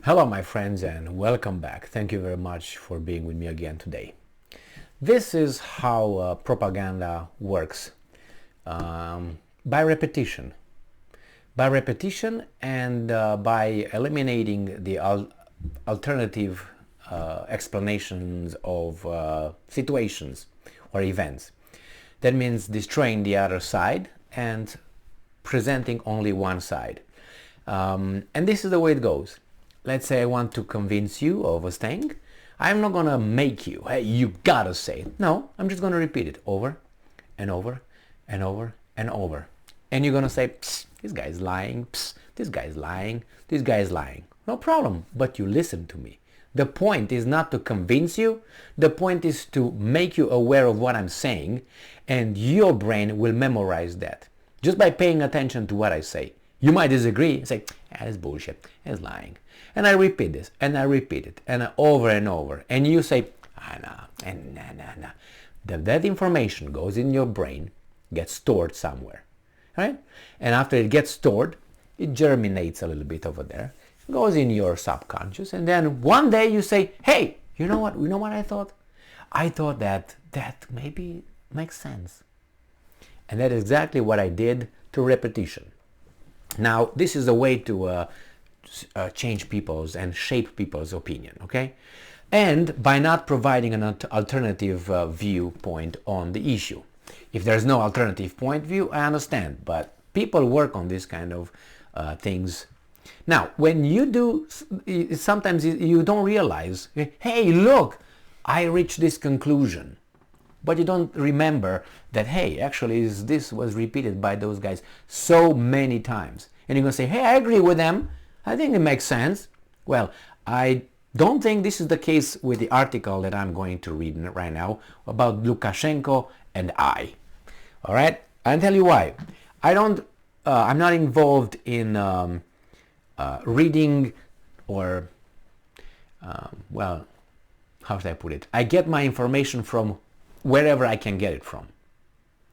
Hello my friends and welcome back. Thank you very much for being with me again today. This is how propaganda works, by repetition. By repetition and by eliminating the alternative explanations of situations or events. That means destroying the other side and presenting only one side. And this is the way it goes. Let's say I want to convince you of a thing. I'm not gonna make you, hey, you gotta say it. No, I'm just gonna repeat it over and over and over and over. And you're gonna say, psst, this guy's lying, psst, this guy's lying, this guy's lying. No problem, but you listen to me. The point is not to convince you. The point is to make you aware of what I'm saying, and your brain will memorize that just by paying attention to what I say. You might disagree and say, that's bullshit, it's lying. And I repeat this, and I repeat it, and over and over. And you say, no, and nah. That information goes in your brain, gets stored somewhere, right? And after it gets stored, it germinates a little bit over there, goes in your subconscious, and then one day you say, hey, you know what I thought? I thought that maybe makes sense. And that is exactly what I did to repetition. Now, this is a way to change people's and shape people's opinion, okay? And by not providing an alternative viewpoint on the issue. If there's no alternative point of view, I understand, but people work on this kind of things. Now, when you do, sometimes you don't realize, hey, look, I reached this conclusion. But you don't remember that, hey, actually this was repeated by those guys so many times. And you're going to say, hey, I agree with them. I think it makes sense. Well, I don't think this is the case with the article that I'm going to read right now about Lukashenko and I. All right? I'll tell you why. I'm not involved in reading or, well, how should I put it? I get my information from wherever I can get it from.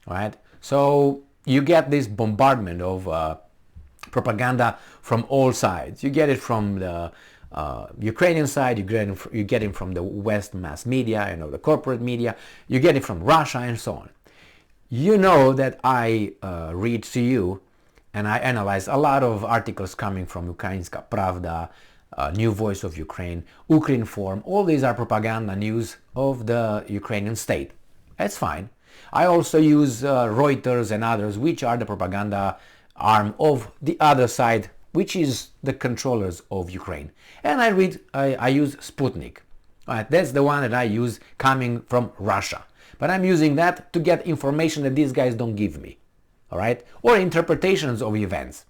All right? So you get this bombardment of propaganda from all sides. You get it from the Ukrainian side, you get it from the West mass media, the corporate media, you get it from Russia and so on. You know that I read to you and I analyze a lot of articles coming from Ukrainska Pravda, New Voice of Ukraine, Ukrinform. All these are propaganda news of the Ukrainian state. That's fine. I also use Reuters and others, which are the propaganda arm of the other side, which is the controllers of Ukraine. And I use Sputnik. All right, that's the one that I use coming from Russia. But I'm using that to get information that these guys don't give me. All right? Or interpretations of events.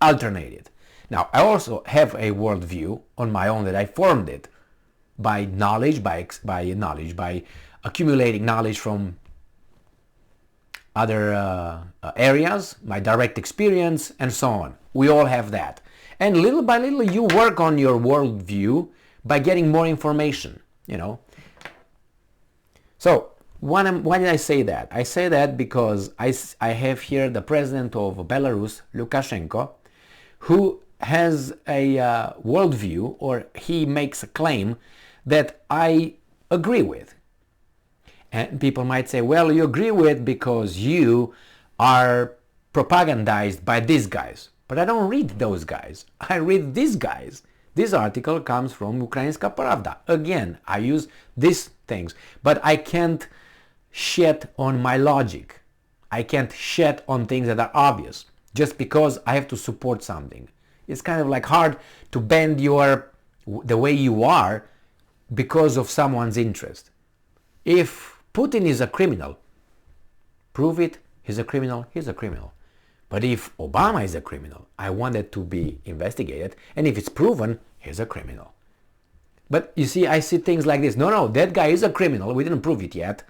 Alternated. Now, I also have a worldview on my own that I formed it by knowledge, by accumulating knowledge from other areas, my direct experience, and so on. We all have that. And little by little, you work on your worldview by getting more information, So, why did I say that? I say that because I have here the president of Belarus, Lukashenko, who has a worldview, or he makes a claim that I agree with. And people might say, well, you agree with because you are propagandized by these guys. But I don't read those guys. I read these guys. This article comes from Ukrainska Pravda. Again, I use these things. But I can't shed on my logic. I can't shed on things that are obvious just because I have to support something. It's kind of like hard to bend the way you are because of someone's interest. If Putin is a criminal, prove it, he's a criminal. But if Obama is a criminal, I want it to be investigated, and if it's proven, he's a criminal. But you see, I see things like this. No, that guy is a criminal, we didn't prove it yet.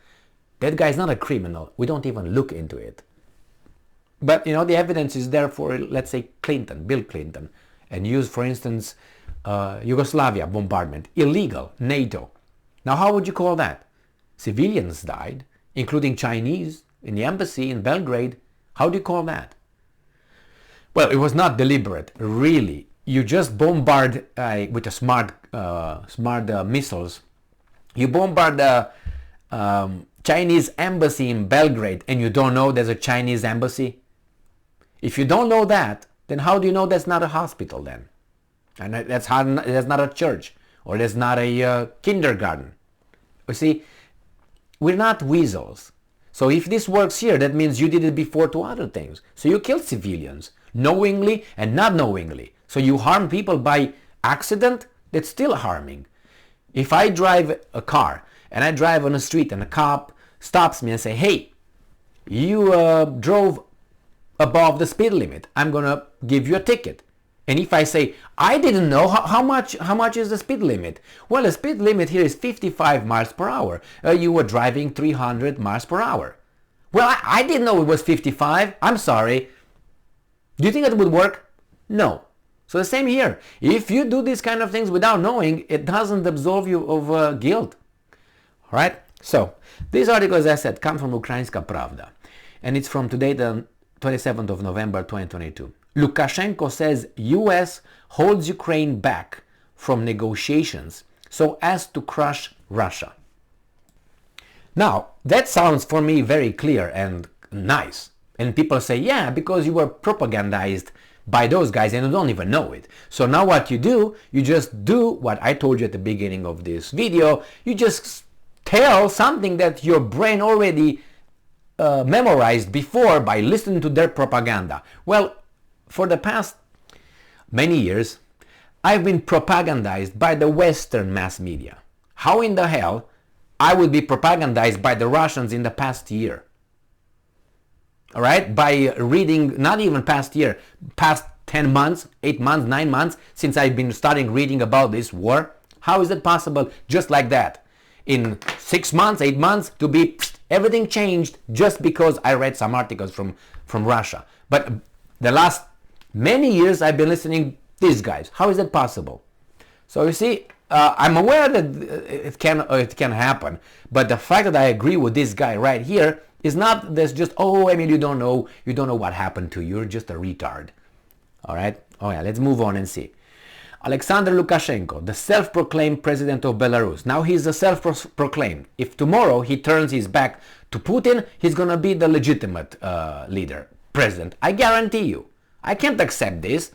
That guy is not a criminal, we don't even look into it. But the evidence is there for, let's say, Bill Clinton, and use, for instance, Yugoslavia bombardment, illegal, NATO. Now, how would you call that? Civilians died, including Chinese, in the embassy in Belgrade. How do you call that? Well, it was not deliberate, really. you just bombard with a smart missiles. You bombard the Chinese embassy in Belgrade, and you don't know there's a Chinese embassy. If you don't know that, then how do you know that's not a hospital then? And that's not a church, or that's not a kindergarten. You see, we're not weasels. So if this works here, that means you did it before to other things. So you killed civilians, knowingly and not knowingly. So you harm people by accident, that's still harming. If I drive a car, and I drive on a street, and a cop stops me and say, hey, you drove above the speed limit, I'm gonna give you a ticket. And if I say, I didn't know, how much is the speed limit? Well, the speed limit here is 55 miles per hour. You were driving 300 miles per hour. Well, I didn't know it was 55. I'm sorry. Do you think that would work? No. So the same here. If you do these kind of things without knowing, it doesn't absolve you of guilt. All right? So, this article, as I said, comes from Ukrainska Pravda. And it's from today, the 27th of November, 2022. Lukashenko says US holds Ukraine back from negotiations so as to crush Russia. Now, that sounds for me very clear and nice. And people say, yeah, because you were propagandized by those guys and you don't even know it. So now what you do, you just do what I told you at the beginning of this video. You just tell something that your brain already memorized before by listening to their propaganda. Well, for the past many years, I've been propagandized by the Western mass media. How in the hell I would be propagandized by the Russians in the past year? All right, by reading, not even past year, past 10 months, 8 months, 9 months, since I've been starting reading about this war. How is it possible just like that? In 6 months, 8 months, to be everything changed just because I read some articles from Russia. But the last many years I've been listening to these guys. How is that possible? So you see, I'm aware that it can happen, but the fact that I agree with this guy right here is not this just, oh, I mean, you don't know what happened to you, you're just a retard. All right? Oh yeah, let's move on and see. Alexander Lukashenko, the self-proclaimed president of Belarus. Now he's a self-proclaimed. If tomorrow he turns his back to Putin, he's gonna be the legitimate leader, president. I guarantee you. I can't accept this.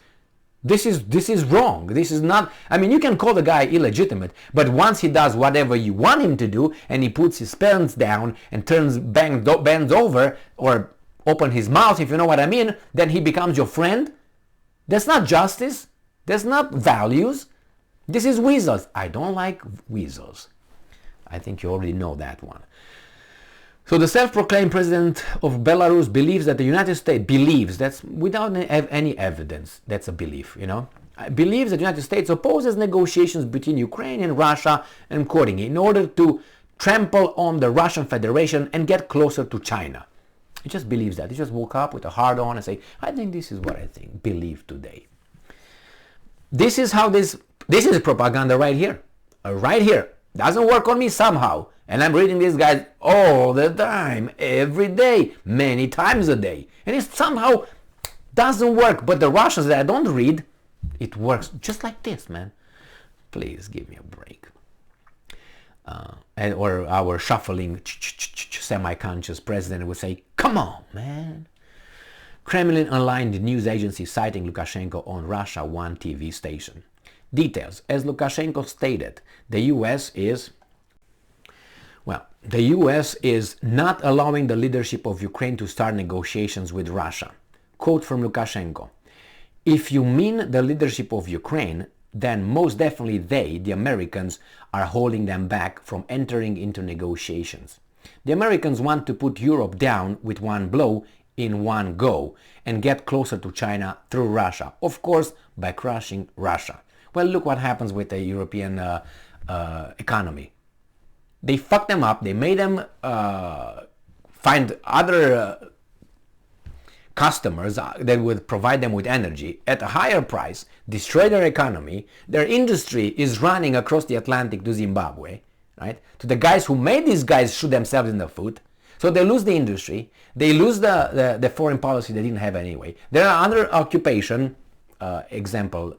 This is wrong. This is not, I mean, you can call the guy illegitimate, but once he does whatever you want him to do and he puts his pants down and bends over or open his mouth, if you know what I mean, then he becomes your friend. That's not justice. That's not values. This is weasels. I don't like weasels. I think you already know that one. So the self-proclaimed president of Belarus believes that the United States believes, that's without any evidence, that's a belief, you know, believes that the United States opposes negotiations between Ukraine and Russia, and quoting, in order to trample on the Russian Federation and get closer to China. He just believes that. He just woke up with a hard on and say, I think this is what I think, believe today. This is how this is propaganda right here. Right here. Doesn't work on me somehow. And I'm reading these guys all the time, every day, many times a day. And it somehow doesn't work. But the Russians that I don't read, it works just like this, man. Please give me a break. Or our shuffling, semi-conscious president would say, come on, man. Kremlin aligned news agency citing Lukashenko on Russia One TV station. Details. As Lukashenko stated, the US is not allowing the leadership of Ukraine to start negotiations with Russia. Quote from Lukashenko. If you mean the leadership of Ukraine, then most definitely they, the Americans, are holding them back from entering into negotiations. The Americans want to put Europe down with one blow in one go and get closer to China through Russia, of course by crushing Russia. Well, look what happens with the European economy. They fucked them up, they made them find other customers that would provide them with energy at a higher price, destroy their economy. Their industry is running across the Atlantic to Zimbabwe, right? To the guys who made these guys shoot themselves in the foot. So they lose the industry, they lose the foreign policy they didn't have anyway. They're under occupation example,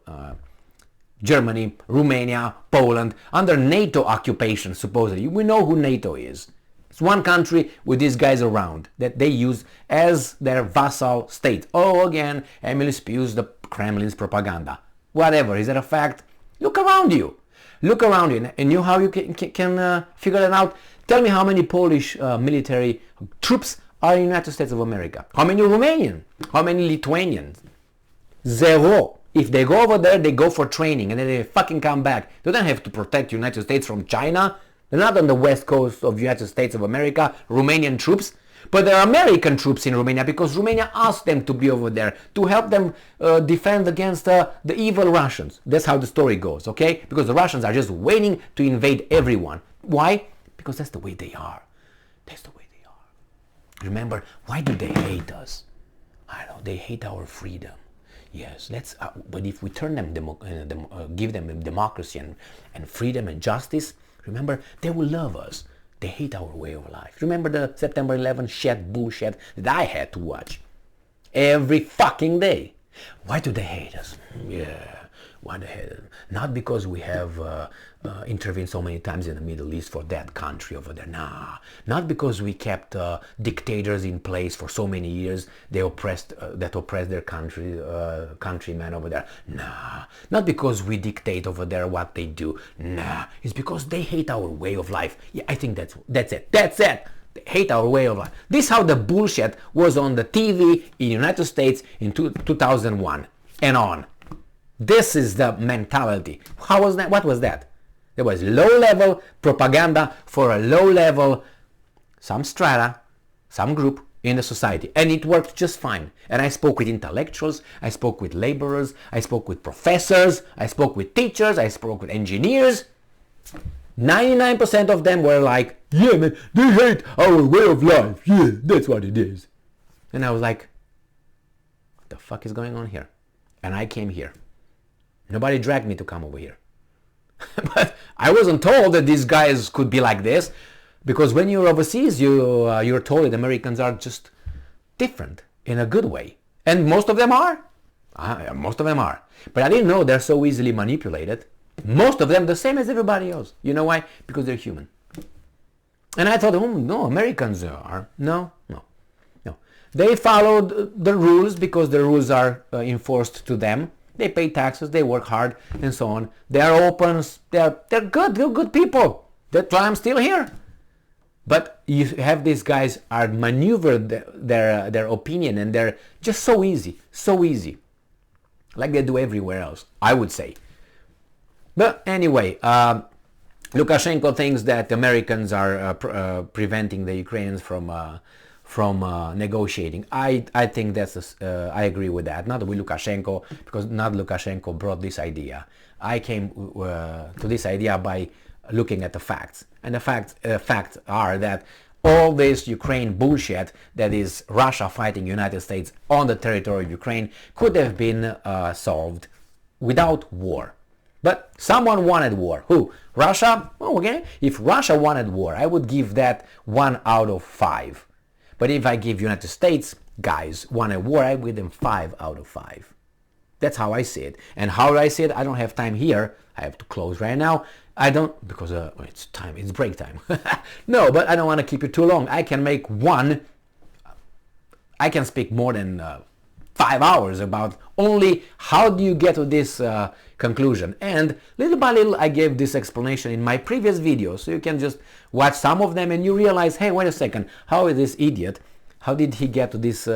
Germany, Romania, Poland, under NATO occupation, supposedly. We know who NATO is. It's one country with these guys around that they use as their vassal state. Oh, again, Emily spews the Kremlin's propaganda. Whatever, is that a fact? Look around you. Look around you, and you how you can figure that out. Tell me how many Polish military troops are in the United States of America. How many Romanian? How many Lithuanians? Zero. If they go over there, they go for training and then they fucking come back. They don't have to protect the United States from China. They're not on the west coast of the United States of America, Romanian troops. But there are American troops in Romania because Romania asked them to be over there to help them defend against the evil Russians. That's how the story goes, okay? Because the Russians are just waiting to invade everyone. Why? Because that's the way they are. That's the way they are. Remember, why do they hate us? I don't know, they hate our freedom. Yes, but if we turn them, give them democracy and freedom and justice, remember, they will love us. They hate our way of life. Remember the September 11th shit bullshit that I had to watch every fucking day? Why do they hate us? Yeah, why do they hate us? Not because we have intervened so many times in the Middle East for that country over there. Nah, not because we kept dictators in place for so many years. They oppressed their countrymen over there. Nah, not because we dictate over there what they do. Nah, it's because they hate our way of life. Yeah, I think that's it. That's it. They hate our way of life. This is how the bullshit was on the TV in the United States in 2001 and on. This is the mentality. How was that? What was that? There was low-level propaganda for a low-level, some strata, some group in the society. And it worked just fine. And I spoke with intellectuals, I spoke with laborers, I spoke with professors, I spoke with teachers, I spoke with engineers. 99% of them were like, yeah, man, they hate our way of life. Yeah, that's what it is. And I was like, what the fuck is going on here? And I came here. Nobody dragged me to come over here. But I wasn't told that these guys could be like this, because when you're overseas, you're told that Americans are just different in a good way. And most of them are. Most of them are. But I didn't know they're so easily manipulated. Most of them the same as everybody else. You know why? Because they're human. And I thought, oh no, Americans are. No. They followed the rules because the rules are enforced to them. They pay taxes, they work hard, and so on. They are open, they're good, they're good people. That's why I'm still here. But you have these guys are maneuver their opinion, and they're just so easy, like they do everywhere else, I would say. But anyway, Lukashenko thinks that Americans are preventing the Ukrainians from negotiating. I think I agree with that. Not with Lukashenko, because not Lukashenko brought this idea. I came to this idea by looking at the facts. And the facts are that all this Ukraine bullshit, that is Russia fighting United States on the territory of Ukraine, could have been solved without war. But someone wanted war. Who? Russia? Oh, okay. If Russia wanted war, I would give that 1 out of 5. But if I give United States guys wanted war, I give them 5 out of 5. That's how I see it. And how do I see it? I don't have time here. I have to close right now. I don't, because it's time, it's break time. No, but I don't want to keep it too long. I can make one. I can speak more than 5 hours about only how do you get to this conclusion. And little by little I gave this explanation in my previous video, so you can just watch some of them and you realize, hey, wait a second, how is this idiot, how did he get to this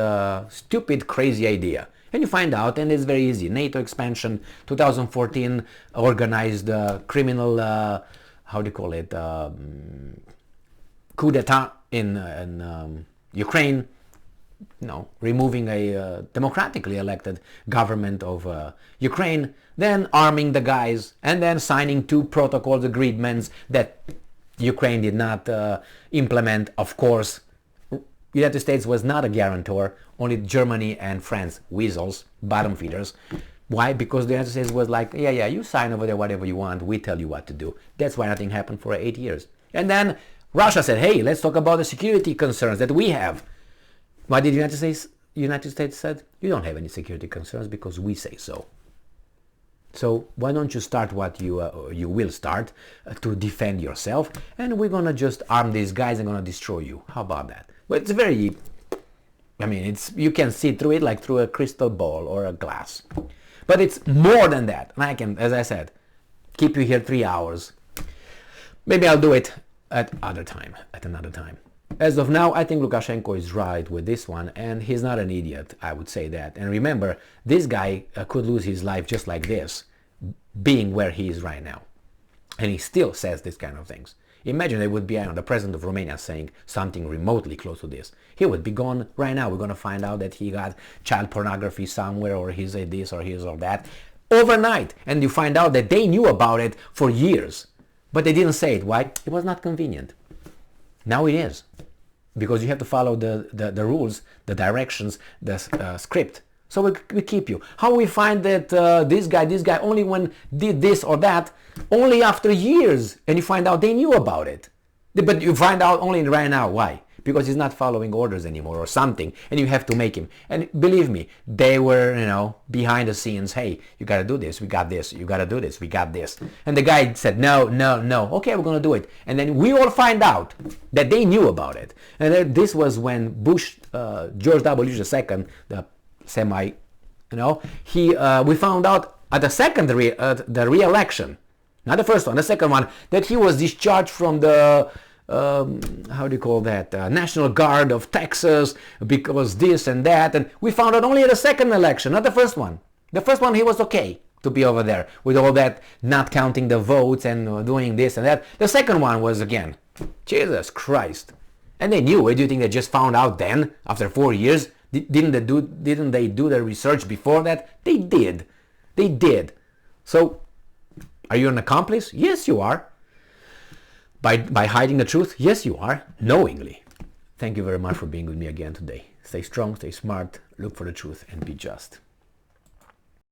stupid, crazy idea? And you find out, and it's very easy. NATO expansion, 2014, organized criminal, how do you call it, coup d'etat in Ukraine. Removing a democratically elected government of Ukraine, then arming the guys, and then signing 2 protocols agreements that Ukraine did not implement, of course. United States was not a guarantor, only Germany and France, weasels, bottom feeders. Why? Because the United States was like, yeah, you sign over there whatever you want, we tell you what to do. That's why nothing happened for 8 years. And then Russia said, hey, let's talk about the security concerns that we have. What did the United States United States said, you don't have any security concerns because we say so. So why don't you start what you will start to defend yourself, and we're gonna just arm these guys and gonna destroy you. How about that? Well, it's very, I mean, it's, you can see through it like through a crystal ball or a glass. But it's more than that. And I can, as I said, keep you here 3 hours. Maybe I'll do it at another time. As of now, I think Lukashenko is right with this one, and he's not an idiot, I would say that. And remember, this guy could lose his life just like this, being where he is right now. And he still says this kind of things. Imagine it would be, I don't know, the president of Romania saying something remotely close to this. He would be gone right now. We're going to find out that he got child pornography somewhere, or he's a this, or he's or that, overnight. And you find out that they knew about it for years. But they didn't say it. Why? It was not convenient. Now it is. Because you have to follow the rules, the directions, the script. So we keep you. How we find that this guy only when did this or that, only after years, and you find out they knew about it. But you find out only right now. Why? Because he's not following orders anymore or something, and you have to make him. And believe me, they were, behind the scenes. Hey, you got to do this. We got this. You got to do this. We got this. And the guy said, no. Okay, we're going to do it. And then we all find out that they knew about it. And this was when Bush, George W. II, the semi, we found out at the second the re-election, not the first one, the second one, that he was discharged from the how do you call that, National Guard of Texas, because this and that. And we found out only at the second election, not the first one. The first one, he was okay to be over there with all that, not counting the votes and doing this and that. The second one was, again, Jesus Christ. And they knew it. Do you think they just found out then, after 4 years? Didn't they do the research before that? They did. So, are you an accomplice? Yes, you are. By hiding the truth? Yes, you are. Knowingly. Thank you very much for being with me again today. Stay strong, stay smart, look for the truth, and be just.